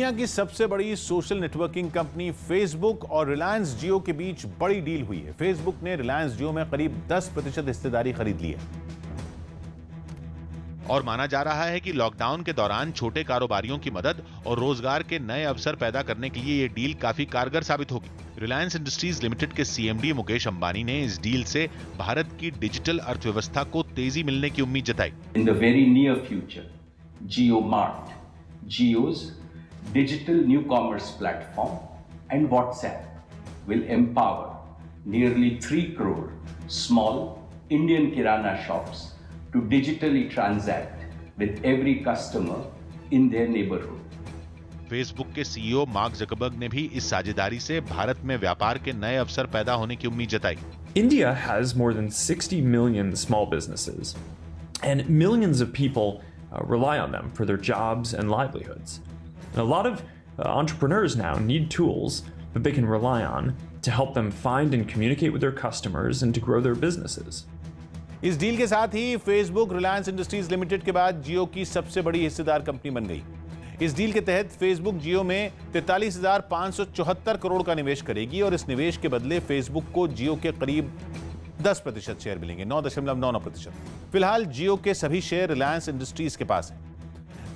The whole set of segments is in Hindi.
दुनिया की सबसे बड़ी सोशल नेटवर्किंग कंपनी फेसबुक और रिलायंस जियो के बीच बड़ी डील हुई है। फेसबुक ने रिलायंस जियो में करीब 10% हिस्सेदारी खरीद ली है और माना जा रहा है कि लॉकडाउन के दौरान छोटे कारोबारियों की मदद और रोजगार के नए अवसर पैदा करने के लिए ये डील काफी कारगर साबित होगी। रिलायंस इंडस्ट्रीज लिमिटेड के सीएमडी मुकेश अंबानी ने इस डील से भारत की डिजिटल अर्थव्यवस्था को तेजी मिलने की उम्मीद जताई। In the very near future, JioMart, Jio's digital new commerce platform and WhatsApp will empower nearly 3 crore small Indian Kirana shops to digitally transact with every customer in their neighborhood. Facebook के सीईओ मार्क ज़करबर्ग ने भी इस साझेदारी से भारत में व्यापार के नए अवसर पैदा होने की उम्मीद जताई। India has more than 60 million small businesses, and millions of people rely on them for their jobs and livelihoods. And a lot of entrepreneurs now need tools that they can rely on to help them find and communicate with their customers and to grow their businesses. इस डील के साथ ही फेसबुक रिलायंस इंडस्ट्रीज लिमिटेड के बाद जियो की सबसे बड़ी हिस्सेदार कंपनी बन गई। इस डील के तहत फेसबुक जियो में 43,574 करोड़ का निवेश करेगी और इस निवेश के बदले फेसबुक को जियो के करीब 10% शेयर मिलेंगे, 9.99%। फिलहाल जियो के सभी शेयर रिलायंस इंडस्ट्रीज के पास हैं।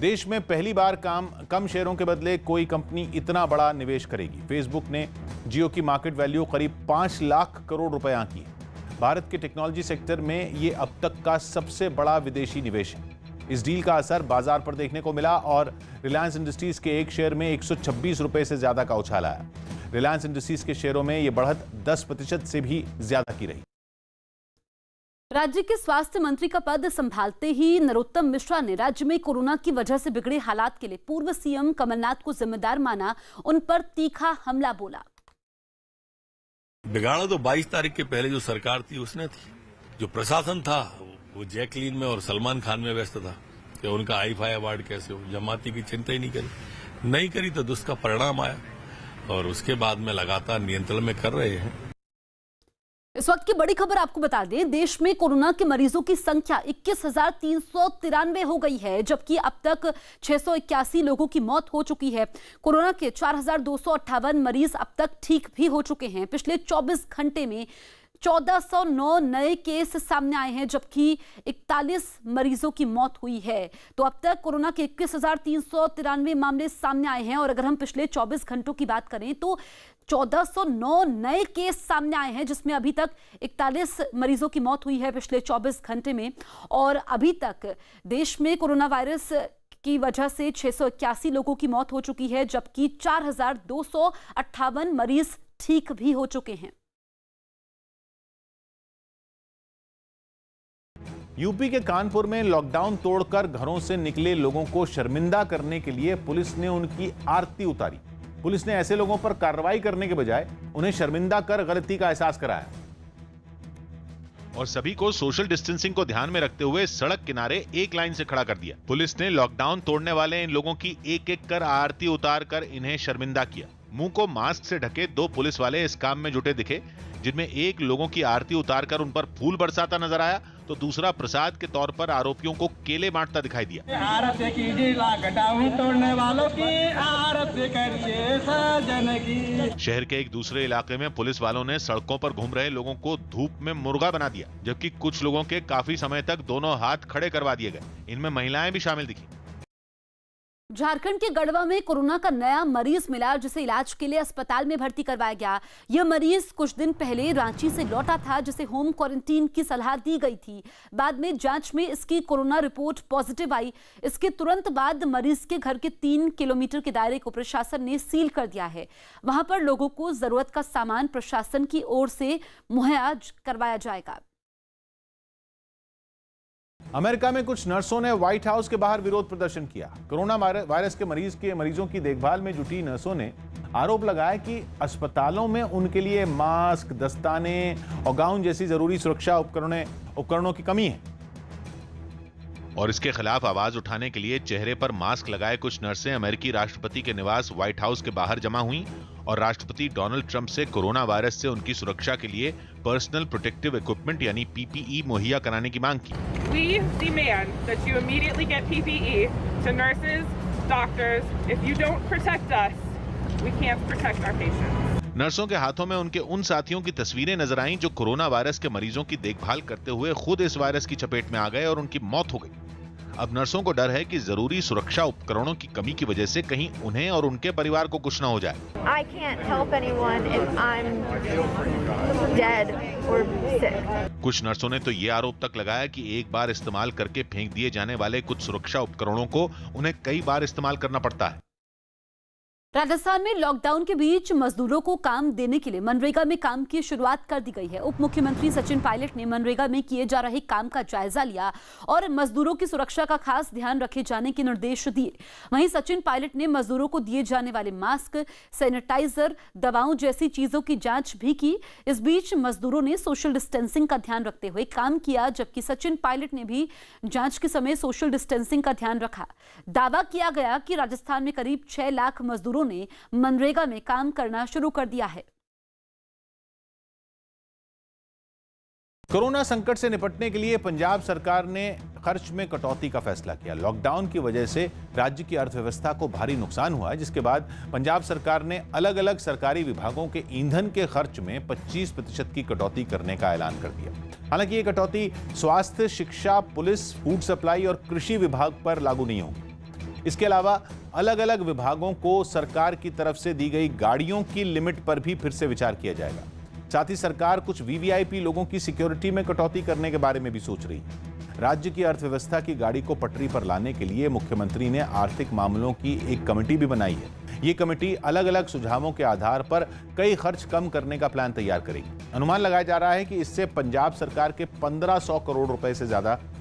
देश में पहली बार कम शेयरों के बदले कोई कंपनी इतना बड़ा निवेश करेगी। फेसबुक ने जियो की मार्केट वैल्यू करीब 5 लाख करोड़ रुपए आंकी है। भारत के टेक्नोलॉजी सेक्टर में यह अब तक का सबसे बड़ा विदेशी निवेश है। इस डील का असर बाजार पर देखने को मिला और रिलायंस इंडस्ट्रीज के एक शेयर में 126 रुपए से ज्यादा का उछाल आया। रिलायंस इंडस्ट्रीज के शेयरों में यह बढ़त 10% से भी ज्यादा की रही। राज्य के स्वास्थ्य मंत्री का पद संभालते ही नरोत्तम मिश्रा ने राज्य में कोरोना की वजह से बिगड़े हालात के लिए पूर्व सीएम कमलनाथ को जिम्मेदार माना, उन पर तीखा हमला बोला। बिगाड़ा तो 22 तारीख के पहले जो सरकार थी उसने थी। जो प्रशासन था वो जैकलीन में और सलमान खान में व्यस्त था कि उनका आईफाई अवार्ड कैसे हो। जमाती की चिंता ही नहीं करी तो उसका परिणाम आया और उसके बाद में लगातार नियंत्रण में कर रहे हैं। इस वक्त की बड़ी खबर आपको बता दें, देश में कोरोना के मरीजों की संख्या 21,393 हो गई है, जबकि अब तक 681 लोगों की मौत हो चुकी है। कोरोना के 4,258 मरीज अब तक ठीक भी हो चुके हैं। पिछले 24 घंटे में 1409 नए केस सामने आए हैं, जबकि 41 मरीजों की मौत हुई है। तो अब तक कोरोना के 21,393 मामले सामने आए हैं और अगर हम पिछले 24 घंटों की बात करें तो 1409 नए केस सामने आए हैं, जिसमें अभी तक 41 मरीजों की मौत हुई है पिछले 24 घंटे में। और अभी तक देश में कोरोना वायरस की वजह से 681 लोगों की मौत हो चुकी है, जबकि 4,258 मरीज ठीक भी हो चुके हैं। यूपी के कानपुर में लॉकडाउन तोड़कर घरों से निकले लोगों को शर्मिंदा करने के लिए पुलिस ने उनकी आरती उतारी। पुलिस ने ऐसे लोगों पर कार्रवाई करने के बजाय उन्हें शर्मिंदा कर गलती का एहसास कराया और सभी को सोशल डिस्टेंसिंग को ध्यान में रखते हुए सड़क किनारे एक लाइन से खड़ा कर दिया। पुलिस ने लॉकडाउन तोड़ने वाले इन लोगों की एक-एक कर आरती उतार कर इन्हें शर्मिंदा किया। मुंह को मास्क से ढके 2 पुलिस वाले इस काम में जुटे दिखे, जिनमें एक लोगों की आरती उतारकर उन पर फूल बरसाता नजर आया तो दूसरा प्रसाद के तौर पर आरोपियों को केले बांटता दिखाई दिया। आरती कीजिए लॉकडाउन तोड़ने वालों की, आरती करिए सजन की। शहर के एक दूसरे इलाके में पुलिस वालों ने सड़कों पर घूम रहे लोगों को धूप में मुर्गा बना दिया, जबकि कुछ लोगों के काफी समय तक दोनों हाथ खड़े करवा दिए गए। इनमें महिलाएं भी शामिल दिखी। झारखंड के गढ़वा में कोरोना का नया मरीज मिला, जिसे इलाज के लिए अस्पताल में भर्ती करवाया गया। यह मरीज कुछ दिन पहले रांची से लौटा था, जिसे होम क्वारंटीन की सलाह दी गई थी। बाद में जांच में इसकी कोरोना रिपोर्ट पॉजिटिव आई। इसके तुरंत बाद मरीज के घर के 3 किलोमीटर के दायरे को प्रशासन ने सील कर दिया है। वहां पर लोगों को जरूरत का सामान प्रशासन की ओर से मुहैया करवाया जाएगा। अमेरिका में कुछ नर्सों ने व्हाइट हाउस के बाहर विरोध प्रदर्शन किया। कोरोना वायरस के मरीजों की देखभाल में जुटी नर्सों ने आरोप लगाया कि अस्पतालों में उनके लिए मास्क, दस्ताने और गाउन जैसी जरूरी सुरक्षा उपकरणों की कमी है। और इसके खिलाफ आवाज उठाने के लिए चेहरे पर मास्क लगाए कुछ नर्सें अमेरिकी राष्ट्रपति के निवास व्हाइट हाउस के बाहर जमा हुई और राष्ट्रपति डोनाल्ड ट्रंप से कोरोना वायरस से उनकी सुरक्षा के लिए पर्सनल प्रोटेक्टिव इक्विपमेंट यानी पीपीई मुहैया कराने की मांग की। We demand that you immediately get PPE to nurses, doctors. If you don't protect us, we can't protect our patients. नर्सों के हाथों में उनके उन साथियों की तस्वीरें नजर आईं जो कोरोना वायरस के मरीजों की देखभाल करते हुए खुद इस वायरस की चपेट में आ गए और उनकी मौत हो गई। अब नर्सों को डर है कि जरूरी सुरक्षा उपकरणों की कमी की वजह से कहीं उन्हें और उनके परिवार को कुछ न हो जाए। I can't help anyone if I'm dead or sick. कुछ नर्सों ने तो ये आरोप तक लगाया कि एक बार इस्तेमाल करके फेंक दिए जाने वाले कुछ सुरक्षा उपकरणों को उन्हें कई बार इस्तेमाल करना पड़ता है। राजस्थान में लॉकडाउन के बीच मजदूरों को काम देने के लिए मनरेगा में काम की शुरुआत कर दी गई है। उप मुख्यमंत्री सचिन पायलट ने मनरेगा में किए जा रहे काम का जायजा लिया और मजदूरों की सुरक्षा का खास ध्यान रखे जाने के निर्देश दिए। वहीं सचिन पायलट ने मजदूरों को दिए जाने वाले मास्क, सैनिटाइजर, दवाओं जैसी चीजों की जांच भी की। इस बीच मजदूरों ने सोशल डिस्टेंसिंग का ध्यान रखते हुए काम किया, जबकि सचिन पायलट ने भी जांच के समय सोशल डिस्टेंसिंग का ध्यान रखा। दावा किया गया कि राजस्थान में करीब 6 लाख मजदूरों ने मनरेगा में काम करना शुरू कर दिया है। कोरोना संकट से निपटने के लिए पंजाब सरकार ने खर्च में कटौती का फैसला किया। लॉकडाउन की वजह से राज्य की अर्थव्यवस्था को भारी नुकसान हुआ है, जिसके बाद पंजाब सरकार ने अलग अलग सरकारी विभागों के ईंधन के खर्च में 25% की कटौती करने का ऐलान कर दिया। हालांकि ये कटौती स्वास्थ्य, शिक्षा, पुलिस, फूड सप्लाई और कृषि विभाग पर लागू नहीं होगी। इसके अलावा अलग अलग विभागों को सरकार की तरफ से दी गई गाड़ियों की लिमिट पर भी फिर से विचार किया जाएगा। साथ ही सरकार कुछ वीवीआईपी लोगों की सिक्योरिटी में कटौती करने के बारे में भी सोच रही है। राज्य की अर्थव्यवस्था की गाड़ी को पटरी पर लाने के लिए मुख्यमंत्री ने आर्थिक मामलों की एक कमेटी भी बनाई है। ये कमेटी अलग अलग सुझावों के आधार पर कई खर्च कम करने का प्लान तैयार करेगी। अनुमान लगाया जा रहा है कि इससे पंजाब सरकार के 1500 करोड़ रुपए से ज्यादा